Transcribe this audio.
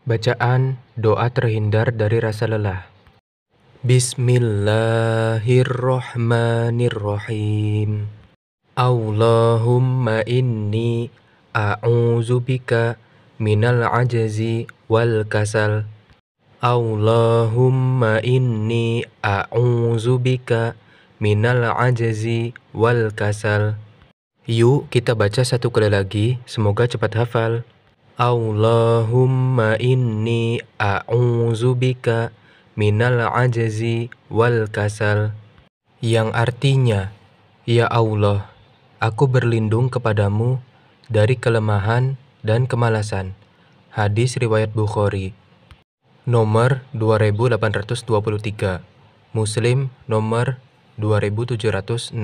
Bacaan doa terhindar dari rasa lelah. Bismillahirrahmanirrahim. Allahumma inni a'udzubika minal ajzi wal kasal. Allahumma inni a'udzubika minal ajzi wal kasal. Yuk kita baca satu kali lagi, semoga cepat hafal. Allahumma inni a'udzubika minal ajzi wal kasal. Yang artinya, ya Allah, aku berlindung kepadamu dari kelemahan dan kemalasan. Hadis riwayat Bukhari. Nomor 2823. Muslim nomor 2706.